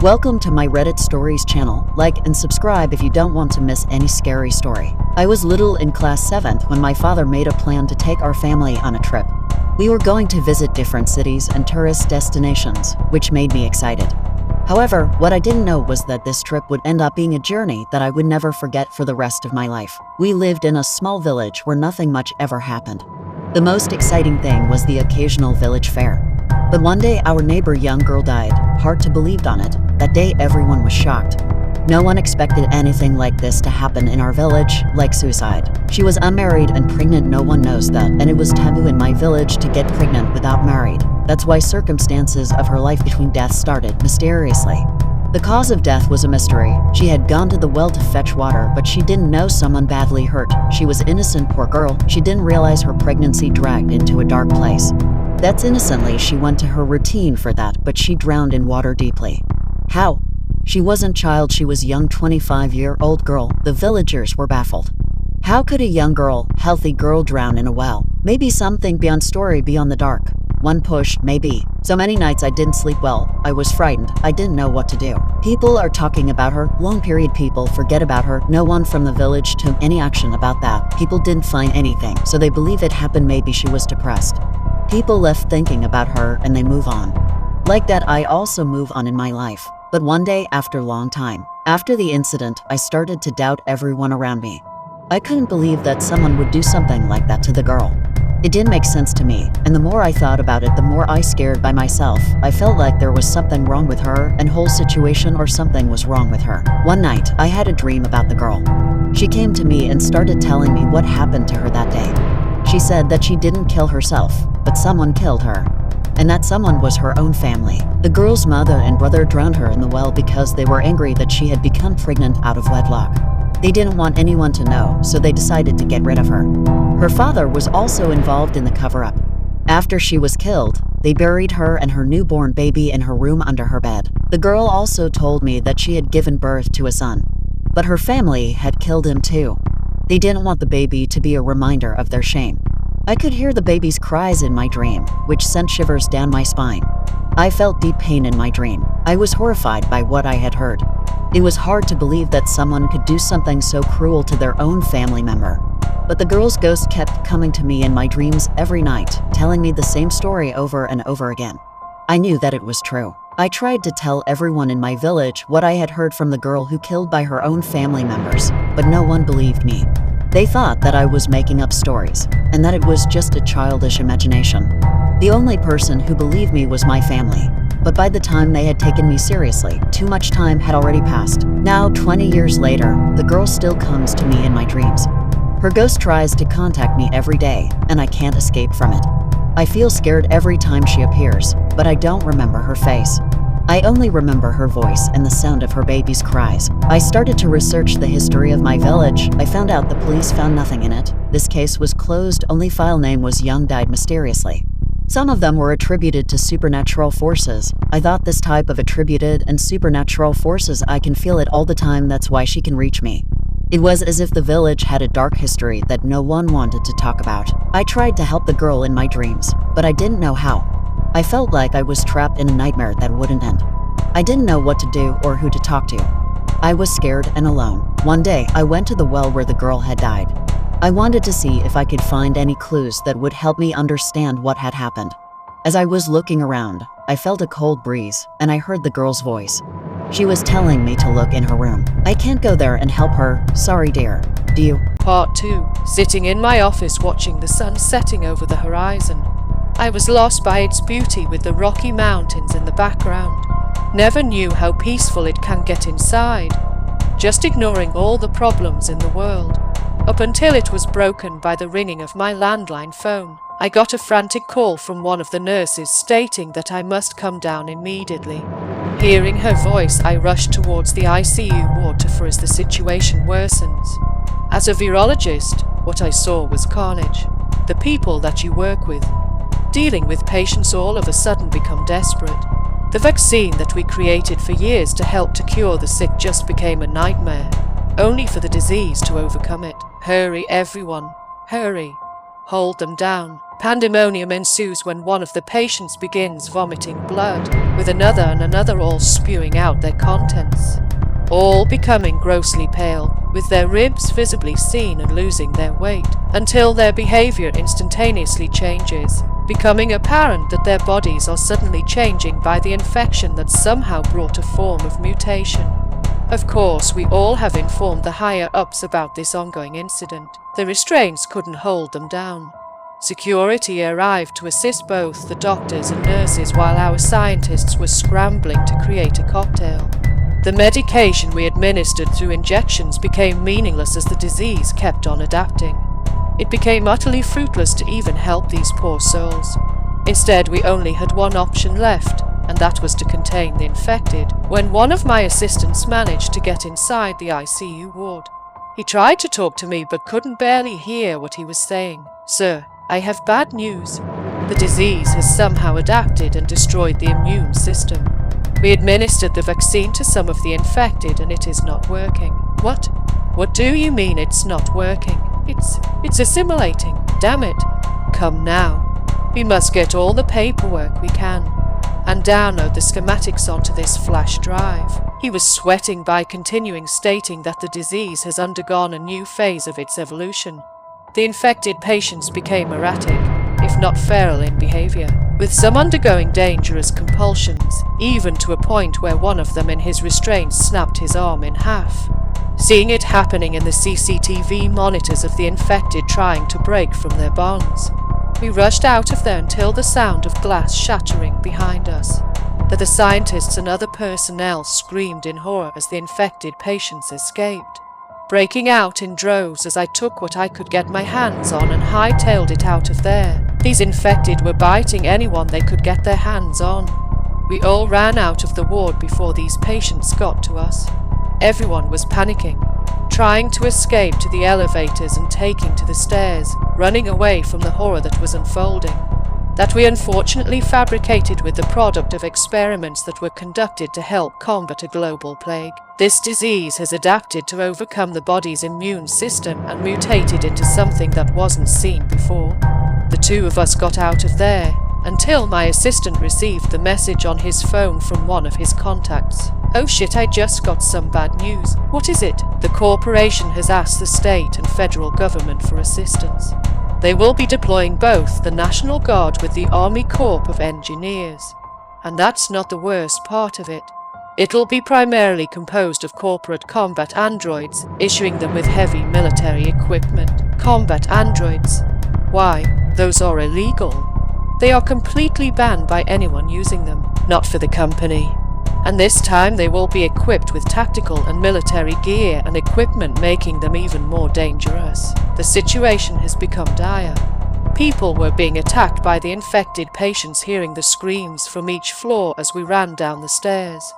Welcome to my Reddit Stories channel. Like and subscribe if you don't want to miss any scary story. I was little in class 7th when my father made a plan to take our family on a trip. We were going to visit different cities and tourist destinations, which made me excited. However, what I didn't know was that this trip would end up being a journey that I would never forget for the rest of my life. We lived in a small village where nothing much ever happened. The most exciting thing was the occasional village fair. But one day our neighbor young girl died. Hard to believe on it. That day everyone was shocked. No one expected anything like this to happen in our village, like suicide. She was unmarried and pregnant. No one knows that, and it was taboo in my village to get pregnant without married. That's why circumstances of her life between deaths started mysteriously. The cause of death was a mystery. She had gone to the well to fetch water, but she didn't know someone badly hurt. She was innocent, poor girl. She didn't realize her pregnancy dragged into a dark place. That's innocently she went to her routine for that, but she drowned in water deeply. How? She wasn't child, she was young 25-year-old girl. The villagers were baffled. How could a young girl, healthy girl drown in a well? Maybe something beyond story, beyond the dark. One push, maybe. So many nights I didn't sleep well. I was frightened. I didn't know what to do. People are talking about her. Long period people forget about her. No one from the village took any action about that. People didn't find anything, so they believe it happened. Maybe she was depressed. People left thinking about her and they move on. Like that, I also move on in my life. But one day, after a long time, after the incident, I started to doubt everyone around me. I couldn't believe that someone would do something like that to the girl. It didn't make sense to me, and the more I thought about it, the more I scared by myself. I felt like there was something wrong with her and whole situation, or something was wrong with her. One night, I had a dream about the girl. She came to me and started telling me what happened to her that day. She said that she didn't kill herself, but someone killed her. And that someone was her own family. The girl's mother and brother drowned her in the well because they were angry that she had become pregnant out of wedlock. They didn't want anyone to know, so they decided to get rid of her. Her father was also involved in the cover-up. After she was killed, they buried her and her newborn baby in her room under her bed. The girl also told me that she had given birth to a son, but her family had killed him too. They didn't want the baby to be a reminder of their shame. I could hear the baby's cries in my dream, which sent shivers down my spine. I felt deep pain in my dream. I was horrified by what I had heard. It was hard to believe that someone could do something so cruel to their own family member. But the girl's ghost kept coming to me in my dreams every night, telling me the same story over and over again. I knew that it was true. I tried to tell everyone in my village what I had heard from the girl who killed by her own family members, but no one believed me. They thought that I was making up stories, and that it was just a childish imagination. The only person who believed me was my family. But by the time they had taken me seriously, too much time had already passed. Now, 20 years later, the girl still comes to me in my dreams. Her ghost tries to contact me every day, and I can't escape from it. I feel scared every time she appears, but I don't remember her face. I only remember her voice and the sound of her baby's cries. I started to research the history of my village. I found out the police found nothing in it. This case was closed. Only file name was Young died mysteriously. Some of them were attributed to supernatural forces. I thought this type of attributed and supernatural forces, I can feel it all the time. That's why she can reach me. It was as if the village had a dark history that no one wanted to talk about. I tried to help the girl in my dreams, but I didn't know how. I felt like I was trapped in a nightmare that wouldn't end. I didn't know what to do or who to talk to. I was scared and alone. One day, I went to the well where the girl had died. I wanted to see if I could find any clues that would help me understand what had happened. As I was looking around, I felt a cold breeze, and I heard the girl's voice. She was telling me to look in her room. I can't go there and help her. Sorry, dear. Do you? Part 2. Sitting in my office watching the sun setting over the horizon. I was lost by its beauty with the Rocky Mountains in the background. Never knew how peaceful it can get inside, just ignoring all the problems in the world. Up until it was broken by the ringing of my landline phone. I got a frantic call from one of the nurses stating that I must come down immediately. Hearing her voice, I rushed towards the ICU ward for as the situation worsens. As a virologist, what I saw was carnage. The people that you work with, dealing with patients, all of a sudden become desperate. The vaccine that we created for years to help to cure the sick just became a nightmare, only for the disease to overcome it. Hurry, everyone, hurry. Hold them down. Pandemonium ensues when one of the patients begins vomiting blood, with another and another all spewing out their contents, all becoming grossly pale, with their ribs visibly seen and losing their weight, until their behavior instantaneously changes, becoming apparent that their bodies are suddenly changing by the infection that somehow brought a form of mutation. Of course, we all have informed the higher-ups about this ongoing incident. The restraints couldn't hold them down. Security arrived to assist both the doctors and nurses while our scientists were scrambling to create a cocktail. The medication we administered through injections became meaningless as the disease kept on adapting. It became utterly fruitless to even help these poor souls. Instead, we only had one option left, and that was to contain the infected, when one of my assistants managed to get inside the ICU ward. He tried to talk to me but couldn't barely hear what he was saying. "Sir, I have bad news. The disease has somehow adapted and destroyed the immune system. We administered the vaccine to some of the infected and it is not working." "What? What do you mean it's not working?" It's assimilating. Damn it. Come now. We must get all the paperwork we can and download the schematics onto this flash drive." He was sweating by continuing, stating that the disease has undergone a new phase of its evolution. The infected patients became erratic, if not feral in behavior, with some undergoing dangerous compulsions, even to a point where one of them in his restraints snapped his arm in half. Seeing it happening in the CCTV monitors of the infected trying to break from their bonds, we rushed out of there until the sound of glass shattering behind us. The scientists and other personnel screamed in horror as the infected patients escaped, breaking out in droves as I took what I could get my hands on and hightailed it out of there. These infected were biting anyone they could get their hands on. We all ran out of the ward before these patients got to us. Everyone was panicking, trying to escape to the elevators and taking to the stairs, running away from the horror that was unfolding, that we unfortunately fabricated with the product of experiments that were conducted to help combat a global plague. This disease has adapted to overcome the body's immune system and mutated into something that wasn't seen before. The two of us got out of there, until my assistant received the message on his phone from one of his contacts. "Oh shit, I just got some bad news." "What is it?" "The corporation has asked the state and federal government for assistance. They will be deploying both the National Guard with the Army Corps of Engineers. And that's not the worst part of it. It'll be primarily composed of corporate combat androids, issuing them with heavy military equipment." "Combat androids? Why, those are illegal. They are completely banned by anyone using them." "Not for the company. And this time they will be equipped with tactical and military gear and equipment, making them even more dangerous." The situation has become dire. People were being attacked by the infected patients, hearing the screams from each floor as we ran down the stairs.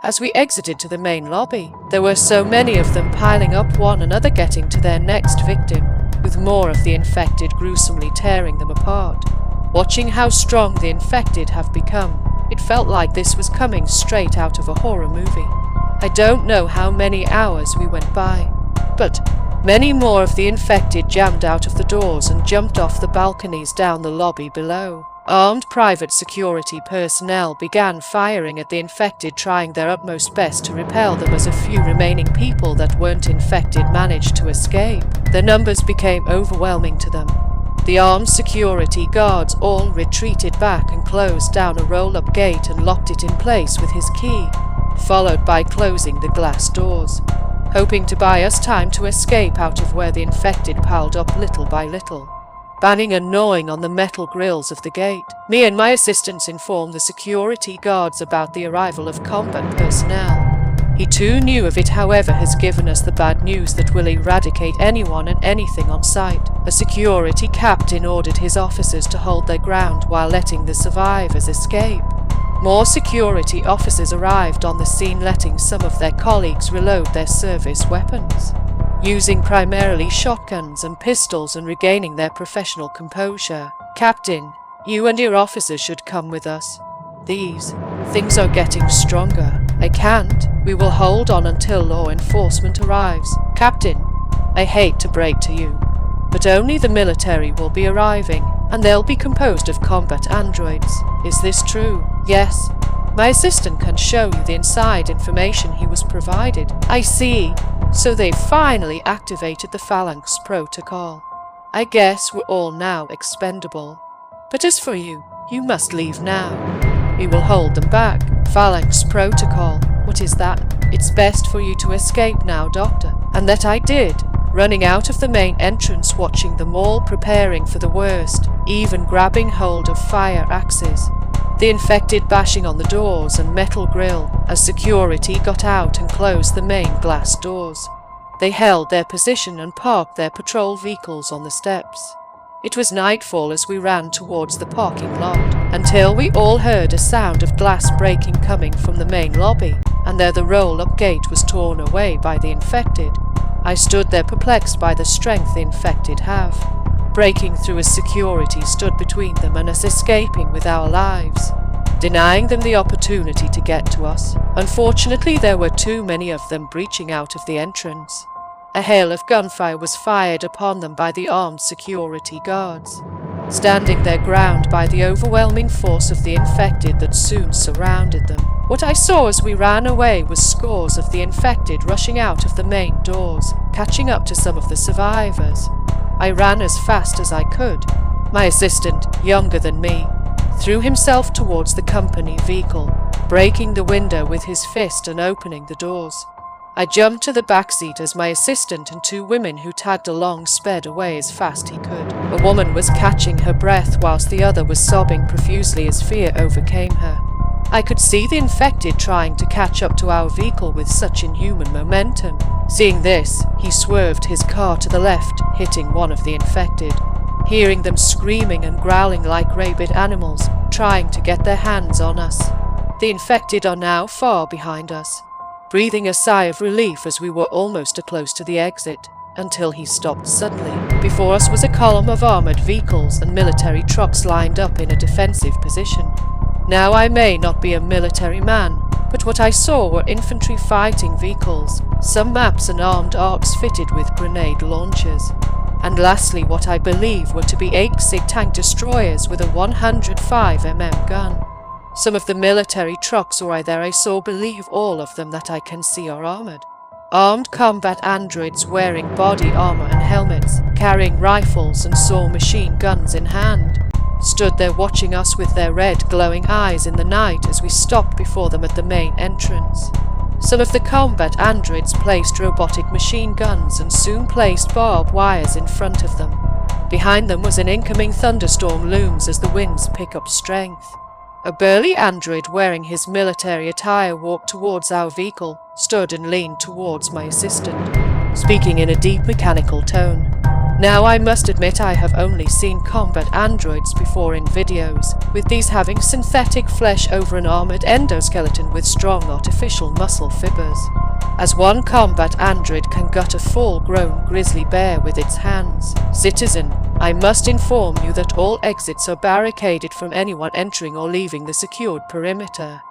As we exited to the main lobby, there were so many of them piling up, one another getting to their next victim, with more of the infected gruesomely tearing them apart. Watching how strong the infected have become, it felt like this was coming straight out of a horror movie. I don't know how many hours we went by, but many more of the infected jammed out of the doors and jumped off the balconies down the lobby below. Armed private security personnel began firing at the infected, trying their utmost best to repel them as a few remaining people that weren't infected managed to escape. Their numbers became overwhelming to them. The armed security guards all retreated back and closed down a roll-up gate and locked it in place with his key, followed by closing the glass doors, hoping to buy us time to escape out of where the infected piled up little by little, banging and gnawing on the metal grills of the gate. Me and my assistants informed the security guards about the arrival of combat personnel. He too knew of it, however, has given us the bad news that will eradicate anyone and anything on sight. A security captain ordered his officers to hold their ground while letting the survivors escape. More security officers arrived on the scene, letting some of their colleagues reload their service weapons, using primarily shotguns and pistols and regaining their professional composure. "Captain, you and your officers should come with us. These things are getting stronger." "I can't. We will hold on until law enforcement arrives." "Captain, I hate to break to you, but only the military will be arriving. and they'll be composed of combat androids. Is this true? Yes. My assistant can show you the inside information he was provided. I see. So they finally activated the Phalanx protocol. I guess we're all now expendable. But as for you, you must leave now. We will hold them back. Phalanx protocol. What is that? It's best for you to escape now, Doctor. And that I did, running out of the main entrance, watching them all preparing for the worst, even grabbing hold of fire axes. The infected bashing on the doors and metal grill as security got out and closed the main glass doors. They held their position and parked their patrol vehicles on the steps. It was nightfall as we ran towards the parking lot, until we all heard a sound of glass breaking coming from the main lobby, and there the roll-up gate was torn away by the infected. I stood there perplexed by the strength the infected have. Breaking through as security stood between them and us escaping with our lives, denying them the opportunity to get to us. Unfortunately, there were too many of them breaching out of the entrance. A hail of gunfire was fired upon them by the armed security guards, standing their ground by the overwhelming force of the infected that soon surrounded them. What I saw as we ran away was scores of the infected rushing out of the main doors, catching up to some of the survivors. I ran as fast as I could. My assistant, younger than me, threw himself towards the company vehicle, breaking the window with his fist and opening the doors. I jumped to the back seat as my assistant and two women who tagged along sped away as fast he could. A woman was catching her breath whilst the other was sobbing profusely as fear overcame her. I could see the infected trying to catch up to our vehicle with such inhuman momentum. Seeing this, he swerved his car to the left, hitting one of the infected. Hearing them screaming and growling like rabid animals, trying to get their hands on us. The infected are now far behind us. Breathing a sigh of relief as we were almost close to the exit, until he stopped suddenly. Before us was a column of armored vehicles and military trucks lined up in a defensive position. Now I may not be a military man, but what I saw were infantry fighting vehicles, some maps and armed arcs fitted with grenade launchers. And lastly, what I believe were to be 8 SIG tank destroyers with a 105mm gun. Some of the military trucks or I saw, believe all of them that I can see are armored. Armed combat androids wearing body armor and helmets, carrying rifles and saw machine guns in hand, stood there watching us with their red glowing eyes in the night as we stopped before them at the main entrance. Some of the combat androids placed robotic machine guns and soon placed barbed wires in front of them. Behind them was an incoming thunderstorm looms as the winds pick up strength. A burly android wearing his military attire walked towards our vehicle, stood and leaned towards my assistant, speaking in a deep mechanical tone. Now I must admit I have only seen combat androids before in videos, with these having synthetic flesh over an armored endoskeleton with strong artificial muscle fibers. As one combat android can gut a full-grown grizzly bear with its hands. Citizen, I must inform you that all exits are barricaded from anyone entering or leaving the secured perimeter,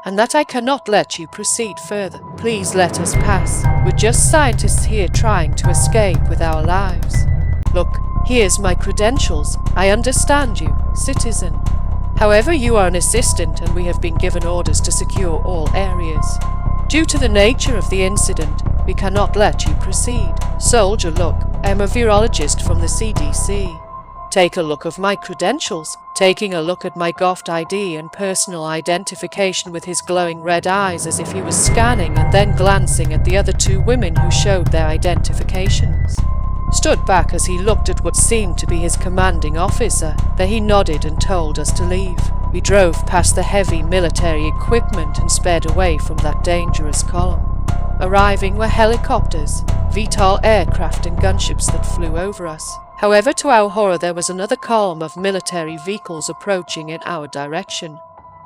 and that I cannot let you proceed further. Please let us pass. We're just scientists here trying to escape with our lives. Look, here's my credentials. I understand you, citizen. However, you are an assistant and we have been given orders to secure all areas. Due to the nature of the incident, we cannot let you proceed. Soldier, look, I am a virologist from the CDC. Take a look of my credentials. Taking a look at my Goft ID and personal identification with his glowing red eyes as if he was scanning and then glancing at the other two women who showed their identifications. Stood back as he looked at what seemed to be his commanding officer. Then he nodded and told us to leave. We drove past the heavy military equipment and sped away from that dangerous column. Arriving were helicopters, VTOL aircraft and gunships that flew over us. However, to our horror, there was another column of military vehicles approaching in our direction.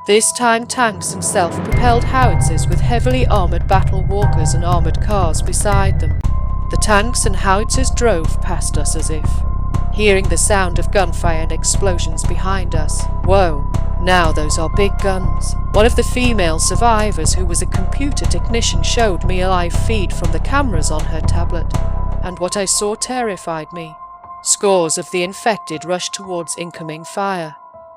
This time tanks and self-propelled howitzers with heavily armored battle walkers and armored cars beside them. The tanks and howitzers drove past us as if hearing the sound of gunfire and explosions behind us. Whoa, now those are big guns. One of the female survivors, who was a computer technician, showed me a live feed from the cameras on her tablet, and what I saw terrified me. Scores of the infected rushed towards incoming fire,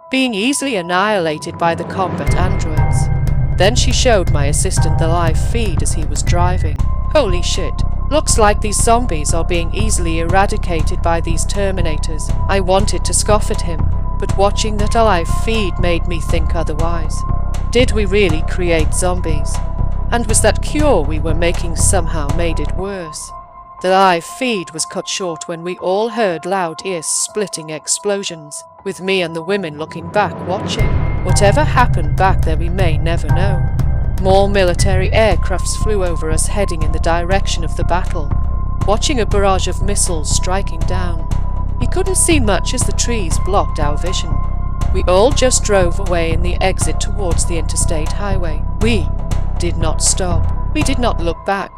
being easily annihilated by the combat androids. Then she showed my assistant the live feed as he was driving. Holy shit. Looks like these zombies are being easily eradicated by these Terminators. I wanted to scoff at him, but watching that live feed made me think otherwise. Did we really create zombies? And was that cure we were making somehow made it worse? The live feed was cut short when we all heard loud ear-splitting explosions, with me and the women looking back watching. Whatever happened back there we may never know. More military aircrafts flew over us heading in the direction of the battle, watching a barrage of missiles striking down. We couldn't see much as the trees blocked our vision. We all just drove away in the exit towards the interstate highway. We did not stop. We did not look back.